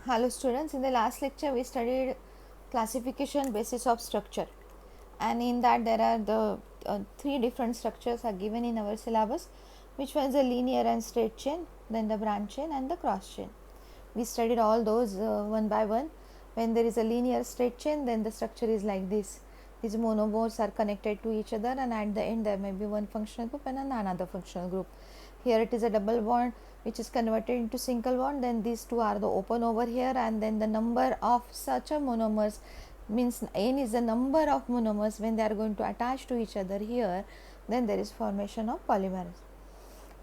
Hello students, in the last lecture we studied classification basis of structure, and in that there are the three different structures are given in our syllabus, which was the linear and straight chain, then the branch chain and the cross chain. We studied all those one by one. When there is a linear straight chain, then the structure is like this. These monomers are connected to each other, and at the end there may be one functional group and another functional group. Here it is a double bond which is converted into single bond, then these two are the open over here, and then the number of such a monomers means n is the number of monomers when they are going to attach to each other here, then there is formation of polymers.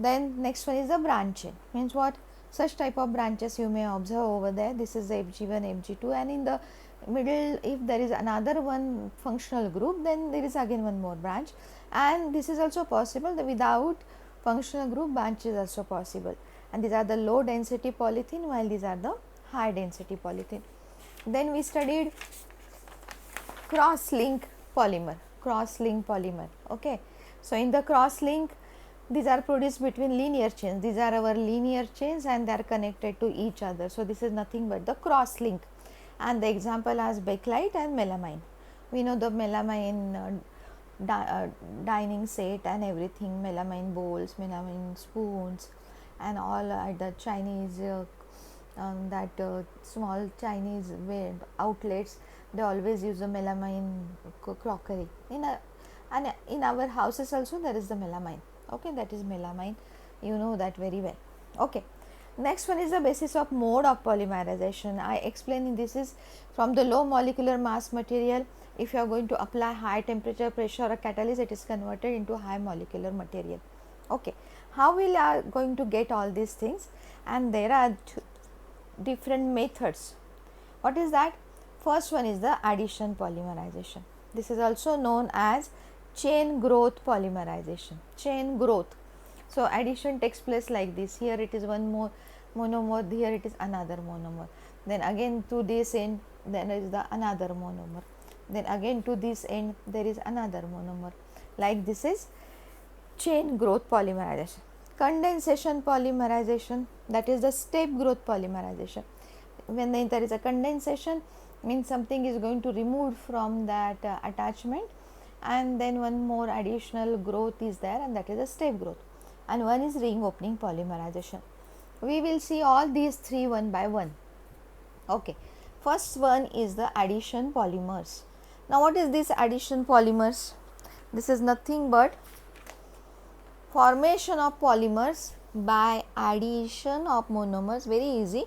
Then next one is the branch chain, means what? Such type of branches you may observe over there. This is the Fg1, Fg2, and in the middle if there is another one functional group, then there is again one more branch, and this is also possible that without functional group branch is also possible, and these are the low density polythene while these are the high density polythene. Then we studied cross link polymer. Okay, so in the cross link these are produced between linear chains. These are our linear chains and they are connected to each other. So this is nothing but the cross link, and the example as bakelite and melamine. We know the melamine dining set and everything, melamine bowls, melamine spoons, and all at the Chinese small Chinese outlets, they always use the melamine crockery. And in our houses also there is the melamine. Okay, that is melamine, you know that very well. Okay, next one is the basis of mode of polymerization. I explained this is from the low molecular mass material. If you are going to apply high temperature, pressure or catalyst, it is converted into high molecular material. Okay, how we are going to get all these things? And there are different methods. What is that? First one is the addition polymerization. This is also known as chain growth polymerization. Chain growth. So addition takes place like this. Here it is one more monomer, here it is another monomer. Then again to this end there is the another monomer. Then again to this end there is another monomer. Like this is chain growth polymerization. Condensation polymerization, that is the step growth polymerization. When there is a condensation, means something is going to remove from that attachment, and then one more additional growth is there, and that is a step growth, and one is ring opening polymerization. We will see all these three one by one. Okay, first one is the addition polymers. Now what is this addition polymers? This is nothing but formation of polymers by addition of monomers, very easy,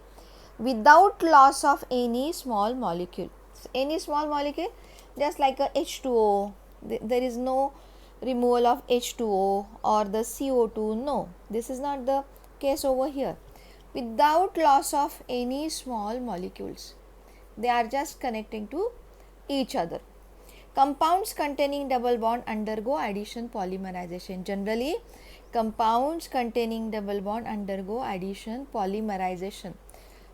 without loss of any small molecule. Any small molecule, just like a H2O, there is no removal of H2O or the CO2, no, this is not the case over here. Without loss of any small molecules, they are just connecting to each other. Compounds containing double bond undergo addition polymerization. Generally, compounds containing double bond undergo addition polymerization.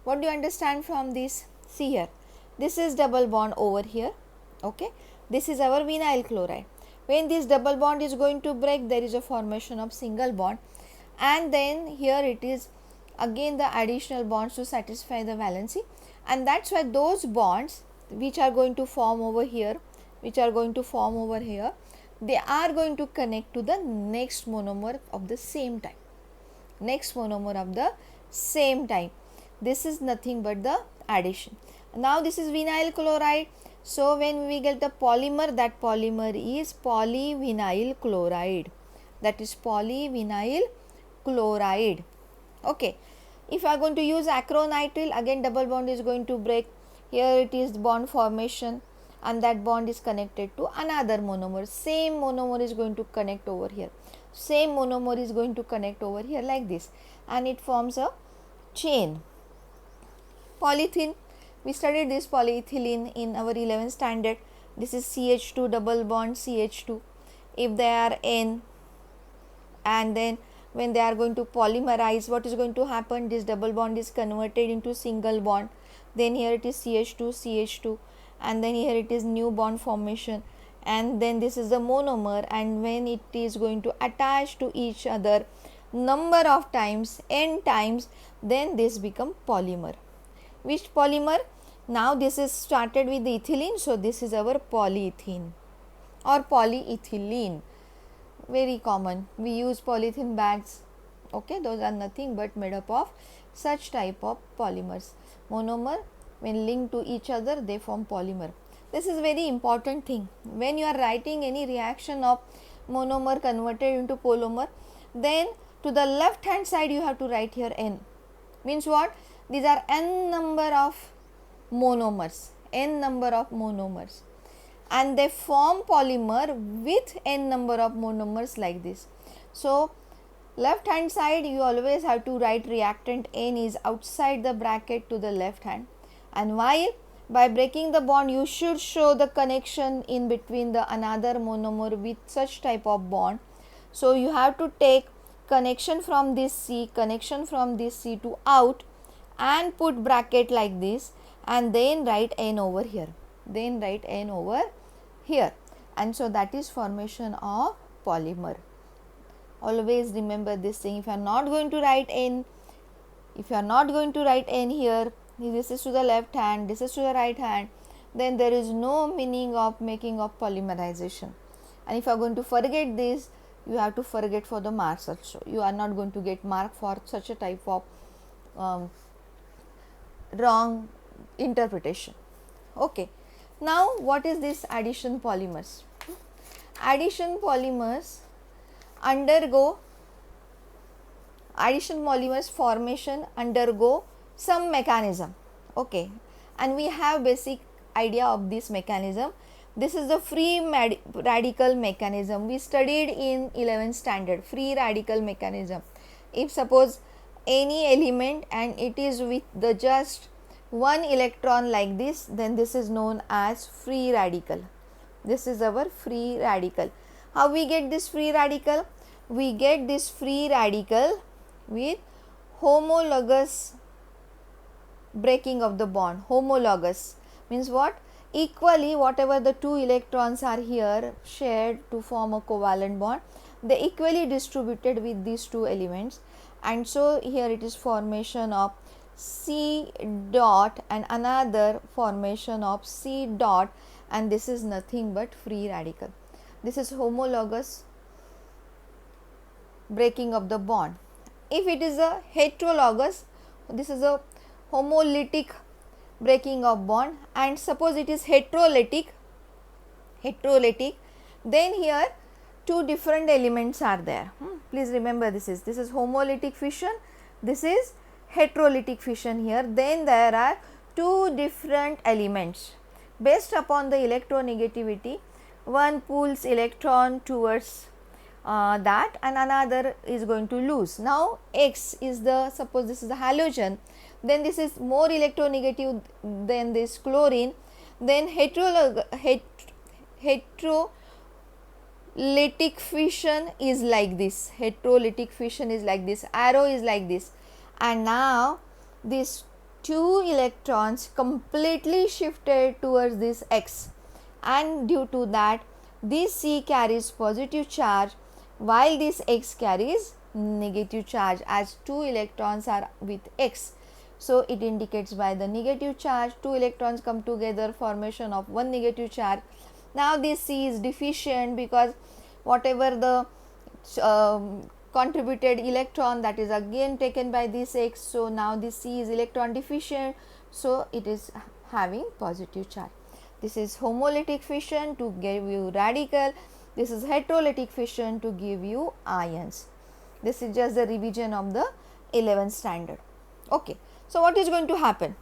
What do you understand from this? See here, this is double bond over here. Okay, this is our vinyl chloride. When this double bond is going to break, there is a formation of single bond, and then here it is again the additional bonds to satisfy the valency, and that's why those bonds which are going to form over here, they are going to connect to the next monomer of the same time. This is nothing but the addition. Now this is vinyl chloride. So when we get the polymer, that polymer is polyvinyl chloride. That is polyvinyl chloride. Okay. If I am going to use acronityl, again double bond is going to break. Here it is bond formation, and that bond is connected to another monomer. Same monomer is going to connect over here. Like this, and it forms a chain. Polythene, we studied this polyethylene in our 11th standard. This is CH2 double bond CH2. If they are N, and then when they are going to polymerize, what is going to happen? This double bond is converted into single bond. Then here it is CH2, and then here it is new bond formation, and then this is the monomer, and when it is going to attach to each other number of times, n times, then this become polymer. Which polymer? Now this is started with the ethylene, so this is our polyethylene or polyethylene. Very common. We use polythene bags. Okay, those are nothing but made up of such type of polymers. Monomer, when linked to each other, they form polymer. This is very important thing. When you are writing any reaction of monomer converted into polymer, then to the left hand side you have to write here N. Means what? These are N number of monomers, N number of monomers, and they form polymer with N number of monomers like this. So left hand side you always have to write reactant N is outside the bracket to the left hand, and while by breaking the bond you should show the connection in between the another monomer with such type of bond. So you have to take connection from this C, connection from this C to out, and put bracket like this, and then write N over here, then write N over here, and so that is formation of polymer. Always remember this thing. If you are not going to write N, if you are not going to write N here, this is to the left hand, this is to the right hand, then there is no meaning of making of polymerization. And if you are going to forget this, you have to forget for the marks also. You are not going to get mark for such a type of wrong interpretation. Okay. Now what is this addition polymers? Addition polymers formation undergo some mechanism. Okay, and we have basic idea of this mechanism. This is the free radical mechanism we studied in 11th standard. Free radical mechanism. If suppose any element and it is with the just one electron like this, then this is known as free radical. This is our free radical. How we get this free radical? We get this free radical with homologous breaking of the bond. Homologous means what? Equally, whatever the two electrons are here shared to form a covalent bond, they equally distributed with these two elements, and so here it is formation of C dot and another formation of C dot, and this is nothing but free radical. This is homologous breaking of the bond. If it is a heterologous, this is a homolytic breaking of bond, and suppose it is heterolytic, then here two different elements are there. Please remember this is homolytic fission, this is heterolytic fission here. Then there are two different elements based upon the electronegativity. One pulls electron towards that and another is going to lose. Now X is the, suppose this is the halogen, then this is more electronegative than this chlorine, then heterolytic fission is like this, arrow is like this, and now these two electrons completely shifted towards this X, and due to that this C carries positive charge while this X carries negative charge, as two electrons are with X. So it indicates by the negative charge, two electrons come together, formation of one negative charge. Now this C is deficient because whatever the contributed electron, that is again taken by this X. So now this C is electron deficient, so it is having positive charge. This is homolytic fission to give you radical. This is heterolytic fission to give you ions. This is just the revision of the 11th standard. Okay. So what is going to happen?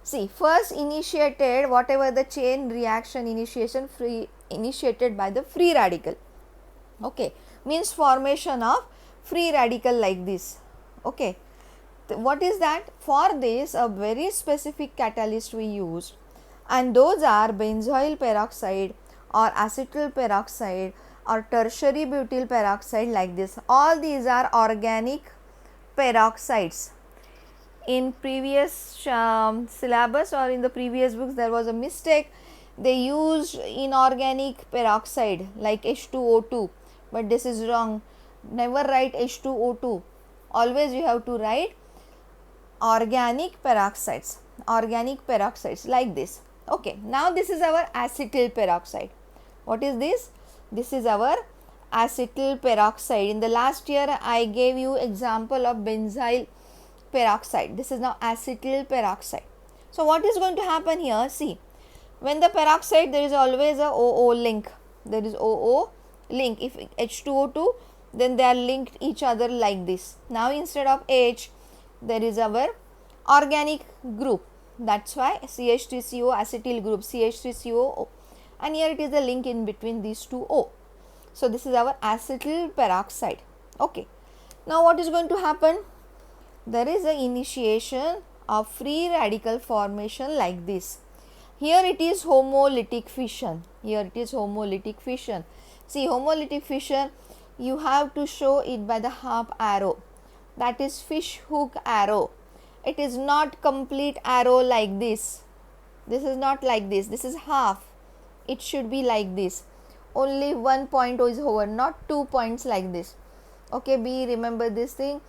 See, first initiated whatever the chain reaction initiation initiated by the free radical. Okay, means formation of free radical like this. Okay, what is that? For this a very specific catalyst we used, and those are benzoyl peroxide or acetyl peroxide or tertiary butyl peroxide like this. All these are organic peroxides. In previous syllabus or in the previous books there was a mistake, they used inorganic peroxide like H2O2, but this is wrong. Never write H2O2, always you have to write organic peroxides. organic peroxides like this. Okay, now this is our acetyl peroxide. What is this? This is our acetyl peroxide. In the last year I gave you example of benzyl peroxide. This is now acetyl peroxide. So what is going to happen here? See, when the peroxide, there is always a OO link. There is OO link. If H2O2, then they are linked each other like this. Now instead of H, there is our organic group. That's why CH3CO acetyl group, CH3COO, and here it is the link in between these two O. So this is our acetyl peroxide. Okay. Now what is going to happen? There is an initiation of free radical formation like this. Here it is homolytic fission. Here it is homolytic fission. See, homolytic fission, you have to show it by the half arrow. That is fish hook arrow. It is not complete arrow like this. This is not like this. This is half. It should be like this. Only one point is over, not 2 points like this. Okay, be remember this thing.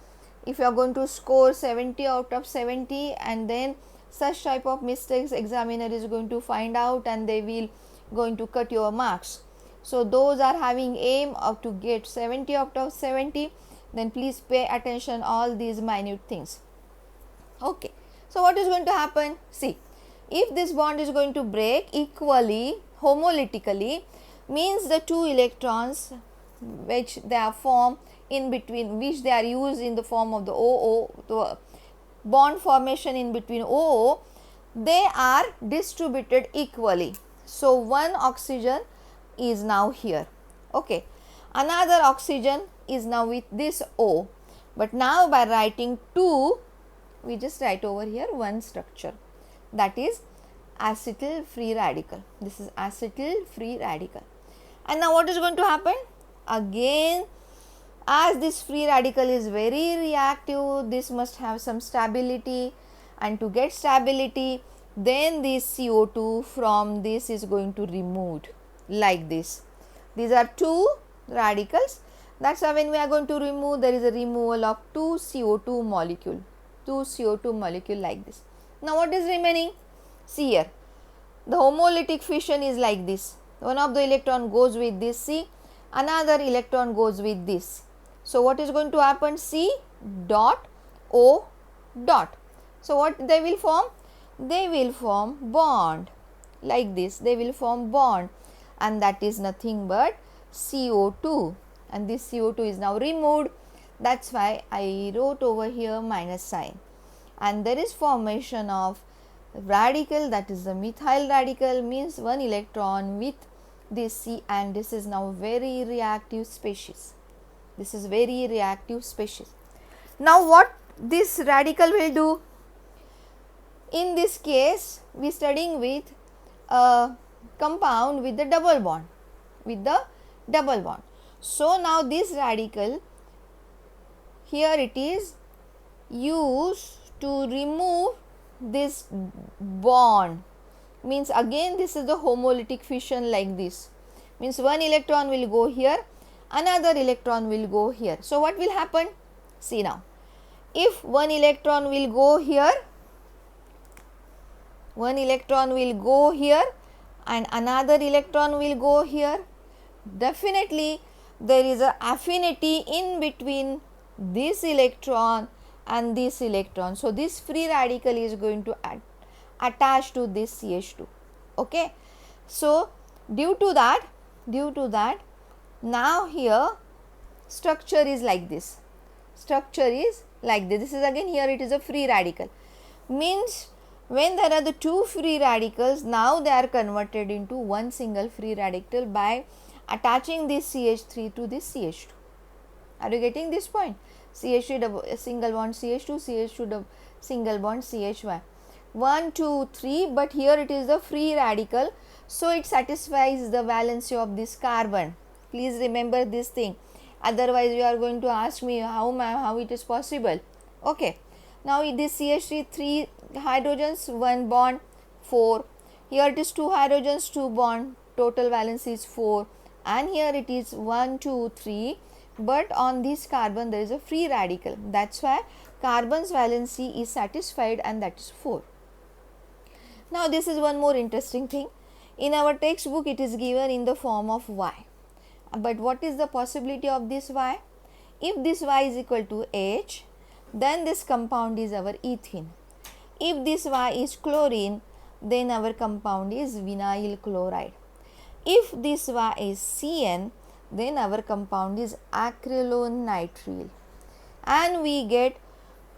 If you are going to score 70 out of 70, and then such type of mistakes examiner is going to find out, and they will going to cut your marks. So those are having aim of to get 70 out of 70, then please pay attention all these minute things. Okay, so what is going to happen? See, if this bond is going to break equally homolytically, means the two electrons which they are formed in between, which they are used in the form of the OO, the bond formation in between OO, they are distributed equally. So one oxygen is now here. Okay, another oxygen is now with this O, but now by writing 2, we just write over here one structure, that is acetyl free radical. This is acetyl free radical. And now what is going to happen? Again, as this free radical is very reactive, this must have some stability, and to get stability, then this CO2 from this is going to removed like this. These are two radicals. That's why when we are going to remove, there is a removal of two CO2 molecule. 2 CO2 molecule like this. Now what is remaining? See here, the homolytic fission is like this. One of the electron goes with this C, another electron goes with this. So what is going to happen? C dot O dot. So what they will form? They will form bond like this. They will form bond, and that is nothing but CO2, and this CO2 is now removed. That's why I wrote over here minus sign, and there is formation of radical, that is the methyl radical, means one electron with this C, and this is now very reactive species. This is very reactive species. Now what this radical will do? In this case, we studying with a compound with the double bond, So now this radical, here it is used to remove this bond, means again this is the homolytic fission like this, means one electron will go here, another electron will go here. So what will happen? See now, if one electron will go here, one electron will go here, and another electron will go here, definitely there is a affinity in between this electron and this electron. So this free radical is going to attach to this CH2. Okay, so due to that now here structure is like this. This is again, here it is a free radical, means when there are the two free radicals, now they are converted into one single free radical by attaching this CH3 to this CH2. Are you getting this point? CH3 single bond CH2, CH2 single bond CHY. 1, 2, 3, but here it is the free radical, so it satisfies the valency of this carbon. Please remember this thing, otherwise you are going to ask me how it is possible. Okay, now this CH3 3 hydrogens, 1 bond 4, here it is 2 hydrogens, 2 bond, total valency is 4, and here it is 1, 2, 3, but on this carbon there is a free radical. That's why carbon's valency is satisfied, and that is 4. Now this is one more interesting thing. In our textbook it is given in the form of Y. But what is the possibility of this Y? If this Y is equal to H, then this compound is our ethene. If this Y is chlorine, then our compound is vinyl chloride. If this Y is CN, then our compound is acrylonitrile. And we get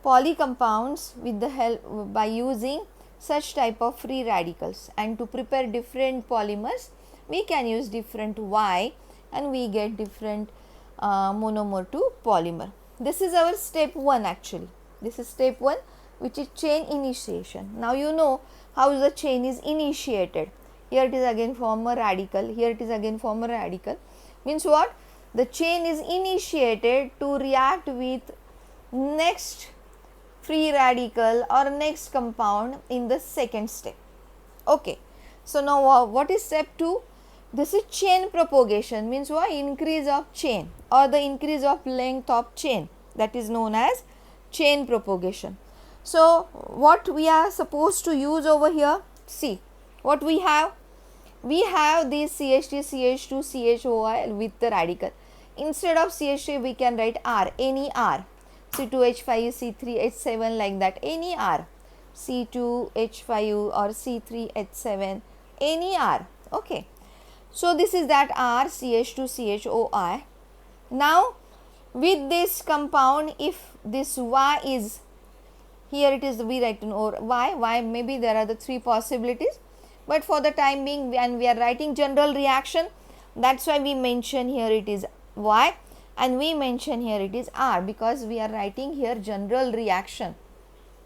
polycompounds with the help by using such type of free radicals, and to prepare different polymers we can use different Y and we get different monomer to polymer. This is our step 1 actually. This is step 1, which is chain initiation. Now you know how the chain is initiated. Here it is again form a radical, here it is again form a radical. Means what? The chain is initiated to react with next free radical or next compound in the second step. Okay. So now what is step 2? This is chain propagation, means what? Increase of chain or the increase of length of chain, that is known as chain propagation. So what we are supposed to use over here? See what we have. We have this CH3, CH2, CHOI with the radical. Instead of CH3 we can write R, any R. C2H5, C3H7 like that, any R. C2H5 or C3H7, any R. Okay. So this is that R, CH2, CHOI. Now with this compound, if this Y is, here it is, we write or Y, maybe there are the 3 possibilities, but for the time being when we are writing general reaction, that's why we mention here it is Y and we mention here it is R, because we are writing here general reaction.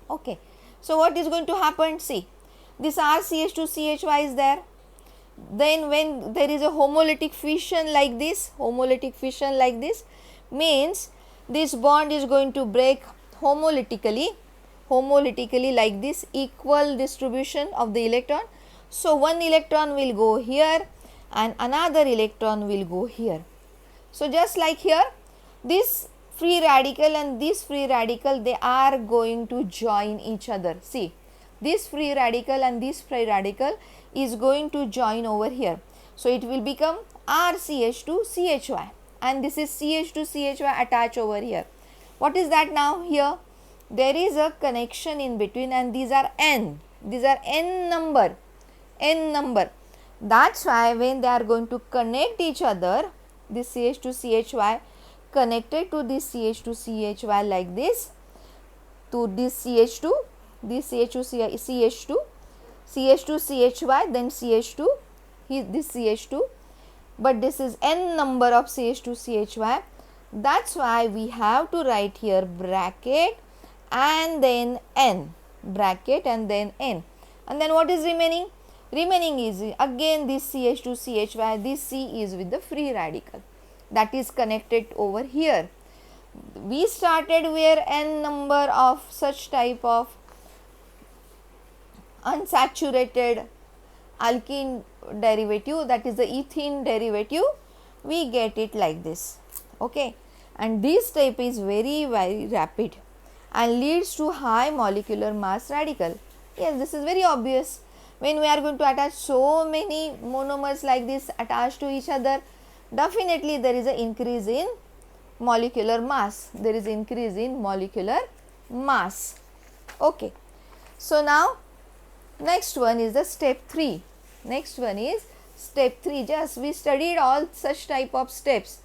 Okay. So what is going to happen? See, this RCH2CHY is there. Then when there is a homolytic fission like this, means this bond is going to break homolytically like this, equal distribution of the electron. So one electron will go here and another electron will go here. So just like here, this free radical and this free radical, they are going to join each other. See, this free radical and this free radical is going to join over here. So it will become RCH2CHY and this is CH2CHY attached over here. What is that now? Here there is a connection in between and these are N. These are N number. That's why when they are going to connect each other, this CH2CHY connected to this CH2CHY like this, to this CH2, this CH2CHY, then CH2, this CH2, but this is N number of CH2CHY. That's why we have to write here bracket and then N, and then what is remaining? Remaining is again this CH2CHY, this C is with the free radical that is connected over here. We started where N number of such type of unsaturated alkene derivative, that is the ethene derivative, we get it like this. Okay, and this type is very rapid and leads to high molecular mass radical. Yes, this is very obvious. When we are going to attach so many monomers like this attached to each other, definitely there is an increase in molecular mass. Okay. So now next one is the step 3. Just we studied all such type of steps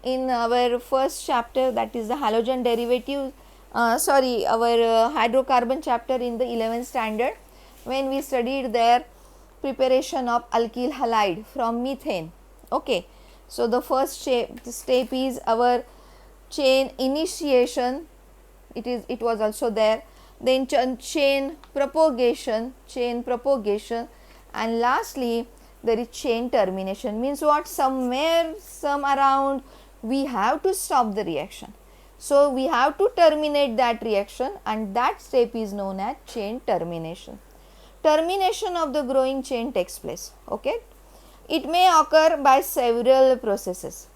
in our first chapter, that is the halogen derivative, our hydrocarbon chapter in the 11th standard, when we studied their preparation of alkyl halide from methane. Okay. So the first step is our chain initiation, it was also there, then chain propagation, and lastly there is chain termination. Means what? Some around we have to stop the reaction. So we have to terminate that reaction, and that step is known as chain termination. Termination of the growing chain takes place. Okay. It may occur by several processes,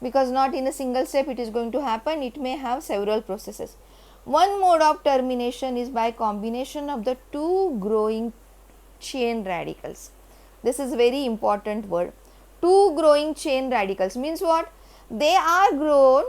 because not in a single step it is going to happen, it may have several processes. One mode of termination is by combination of the two growing chain radicals. This is very important word. Two growing chain radicals means what? They are grown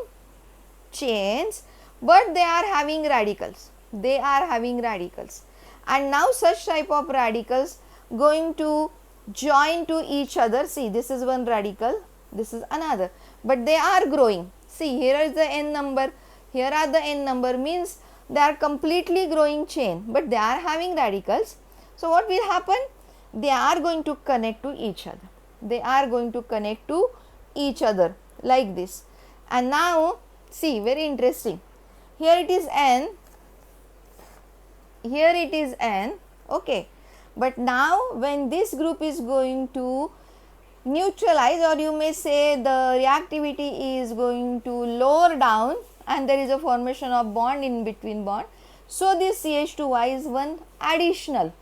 chains, but they are having radicals. They are having radicals, and now such type of radicals going to join to each other. See, this is one radical, this is another, but they are growing. See, here is the n number, here are the n number, means they are completely growing chain, but they are having radicals. So what will happen? They are going to connect to each other. They are going to connect to each other like this. And now see, very interesting. Here it is n, here it is n, okay. But now when this group is going to neutralize, or you may say the reactivity is going to lower down, and there is a formation of bond in between bond. So this CH2Y is one additional,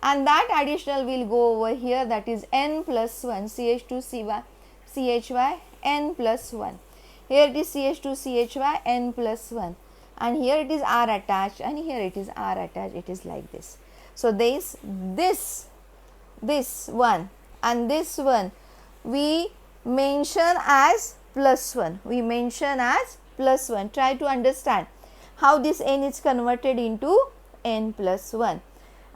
and that additional will go over here, that is n plus 1 CH2CY CHY n plus 1. Here it is CH2CHY n plus 1, and here it is R attached, and here it is R attached. It is like this. So this one and this one we mention as plus 1. We mention as plus 1. Try to understand how this n is converted into n plus 1,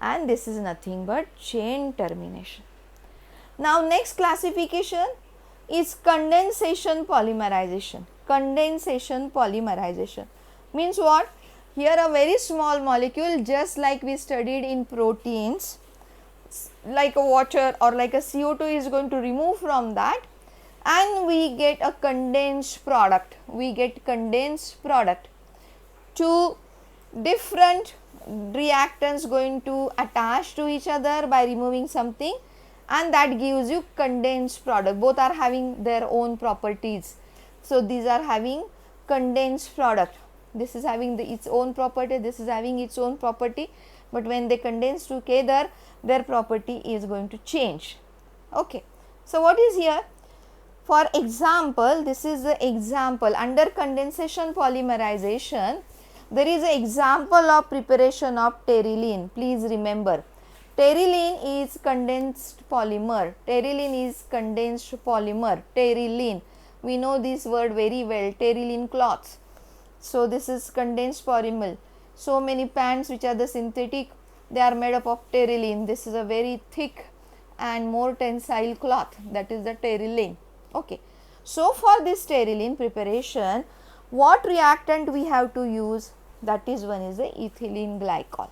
and this is nothing but chain termination. Now next classification is condensation polymerization. Condensation polymerization means what? Here a very small molecule, just like we studied in proteins, like a water or like a CO2 is going to remove from that, and we get a condensed product. We get condensed product. Two different reactants going to attach to each other by removing something, and that gives you condensed product. Both are having their own properties. So these are having condensed product. This is having its own property, this is having its own property, but when they condense together, their property is going to change. Okay. So what is here? For example, this is the example under condensation polymerization. There is an example of preparation of pterylene. Please remember, pterylene is condensed polymer. Pterylene is condensed polymer. Pterylene, we know this word very well. Pterylene cloths. So this is condensed polymer. So many pants which are the synthetic, they are made up of pterylene. This is a very thick and more tensile cloth, that is the pterylene. Okay. So for this pterylene preparation, what reactant we have to use? That is one is the ethylene glycol.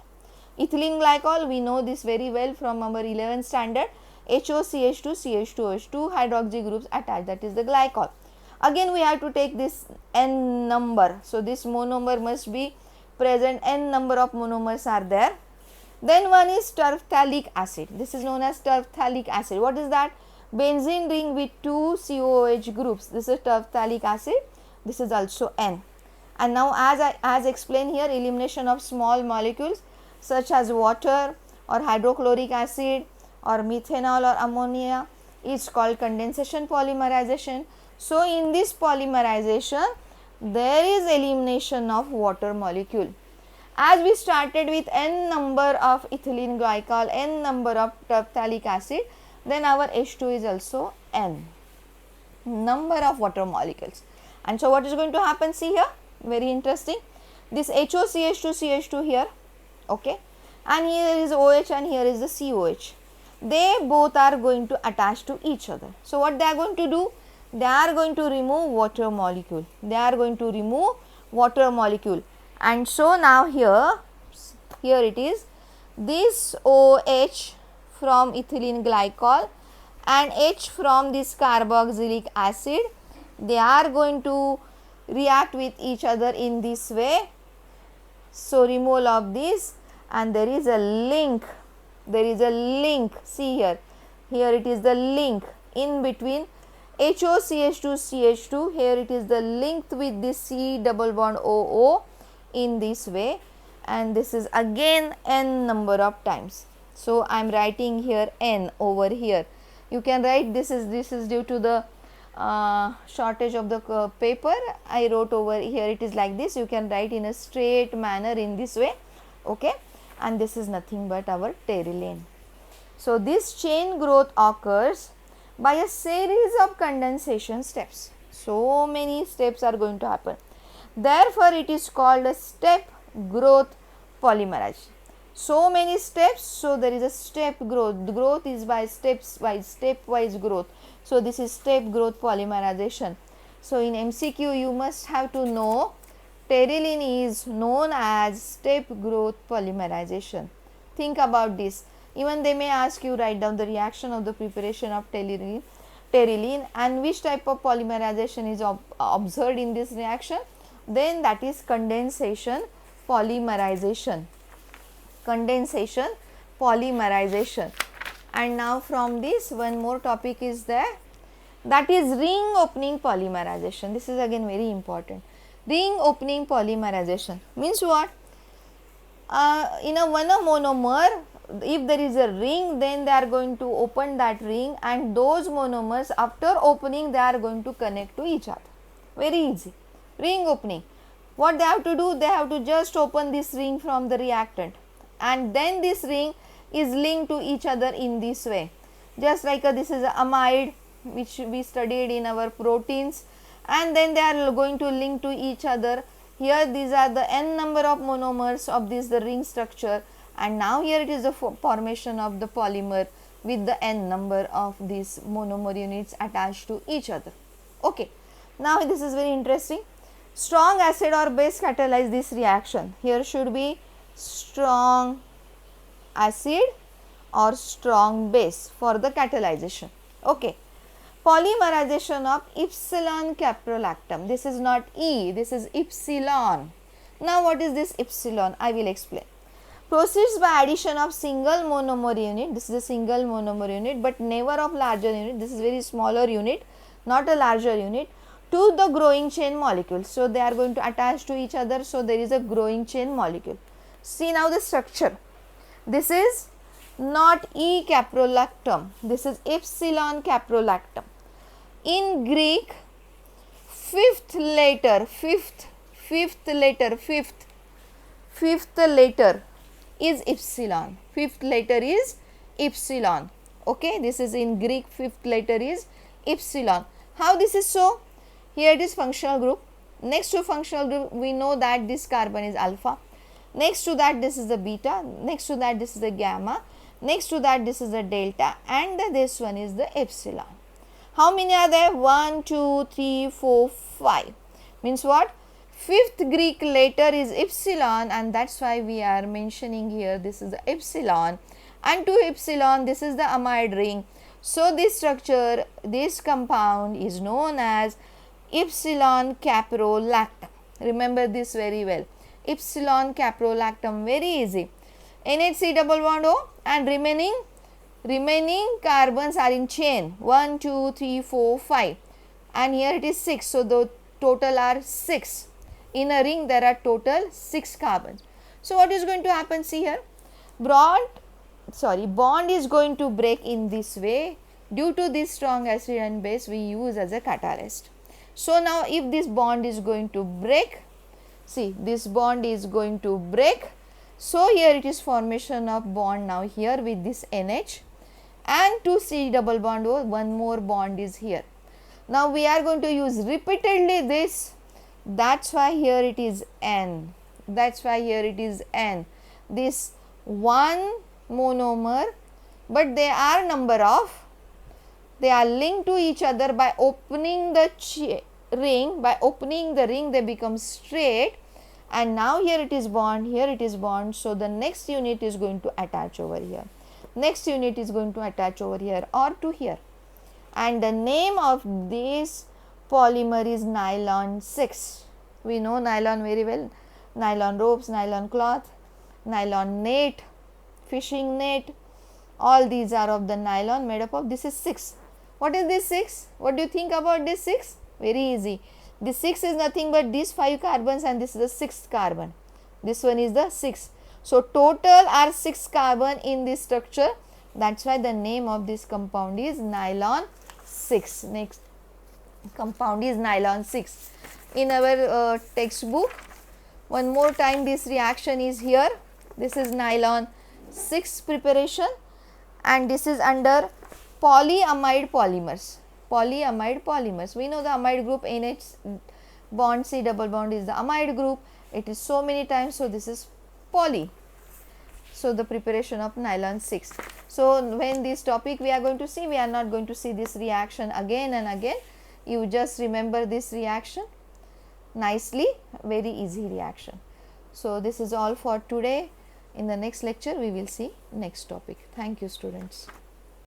Ethylene glycol, we know this very well from our 11th standard. HOCH2 CH2OH, 2 hydroxy groups attached, that is the glycol. Again we have to take this n number. So this monomer must be present, n number of monomers are there. Then one is terphthalic acid. This is known as terphthalic acid. What is that? Benzene ring with 2 COOH groups. This is terphthalic acid. This is also N. And now as explained here, elimination of small molecules such as water or hydrochloric acid or methanol or ammonia is called condensation polymerization. So in this polymerization, there is elimination of water molecule. As we started with n number of ethylene glycol, n number of terphthalic acid, then our H2 is also n number of water molecules. And so what is going to happen? See here, very interesting. This HOCH2CH2 here, okay, and here is OH and here is the COH. They both are going to attach to each other. So what they are going to do? They are going to remove water molecule. They are going to remove water molecule. And so now here it is, this OH from ethylene glycol and H from this carboxylic acid, they are going to react with each other in this way. So removal of this, and there is a link, see here, it is the link in between HOCH2CH2, here it is the link with this C double bond OO in this way, and this is again n number of times. So I am writing here n over here. You can write this is due to the shortage of the paper, I wrote over here, it is like this. You can write in a straight manner in this way, okay, and this is nothing but our pteryline. So this chain growth occurs by a series of condensation steps. So many steps are going to happen. Therefore, it is called a step growth polymerization. So many steps, so there is a step growth. The growth is by stepwise growth. So this is step growth polymerization. So in MCQ you must have to know pteryline is known as step growth polymerization. Think about this. Even they may ask you, write down the reaction of the preparation of pteryline and which type of polymerization is observed in this reaction. Then that is condensation polymerization. Condensation polymerization. And now from this one more topic is there, that is ring opening polymerization. This is again very important. Ring opening polymerization means what? In a one monomer, if there is a ring, then they are going to open that ring, and those monomers after opening they are going to connect to each other. Very easy. Ring opening. What they have to do? They have to just open this ring from the reactant, and then this ring is linked to each other in this way. Just like this is a amide which we studied in our proteins, and then they are going to link to each other. Here these are the n number of monomers of this the ring structure, and now here it is the formation of the polymer with the n number of these monomer units attached to each other. Okay. Now this is very interesting. Strong acid or base catalyze this reaction. Here should be strong acid or strong base for the catalyzation. Okay. Polymerization of epsilon caprolactam. This is not E, this is epsilon. Now what is this epsilon? I will explain. Proceeds by addition of single monomer unit. This is a single monomer unit, but never of larger unit. This is very smaller unit, not a larger unit, to the growing chain molecule. So they are going to attach to each other. So there is a growing chain molecule. See now the structure. This is not E caprolactam. This is epsilon caprolactam. In Greek, fifth letter is epsilon. Fifth letter is epsilon. Okay, this is in Greek, fifth letter is epsilon. How this is so? Here it is functional group. Next to functional group, we know that this carbon is alpha. Next to that, this is the beta. Next to that, this is the gamma. Next to that, this is the delta, and this one is the epsilon. How many are there? 1, 2, 3, 4, 5. Means what? Fifth Greek letter is epsilon, and that's why we are mentioning here this is the epsilon, and to epsilon this is the amide ring. So this structure, this compound is known as epsilon caprolactam. Remember this very well. Epsilon caprolactam, very easy. NHC double bond O, and remaining carbons are in chain 1, 2, 3, 4, 5, and here it is 6. So the total are 6. In a ring there are total 6 carbons. So what is going to happen? See here, bond is going to break in this way. Due to this strong acid and base we use as a catalyst. So now if this bond is going to break, see this bond is going to break. So here it is formation of bond now here with this NH, and to C double bond O, one more bond is here. Now we are going to use repeatedly this, that's why here it is N, this one monomer, but they are number of, they are linked to each other by opening the ring. By opening the ring they become straight, and now here it is bond, here it is bond. So the next unit is going to attach over here, next unit is going to attach over here or to here, and the name of this polymer is nylon 6. We know nylon very well. Nylon ropes, nylon cloth, nylon net, fishing net, all these are of the nylon made up of. This is 6. What is this 6? What do you think about this 6? Very easy. This 6 is nothing but these 5 carbons, and this is the 6th carbon. This one is the 6. So total are 6 carbon in this structure. That's why the name of this compound is nylon 6. Next, compound is nylon 6. In our textbook, one more time this reaction is here. This is nylon 6 preparation, and this is under polyamide polymers. Polyamide polymers. We know the amide group NH bond C double bond is the amide group. It is so many times, so this is poly. So the preparation of nylon 6. So when this topic we are going to see, we are not going to see this reaction again and again. You just remember this reaction nicely, very easy reaction. So this is all for today. In the next lecture we will see next topic. Thank you, students.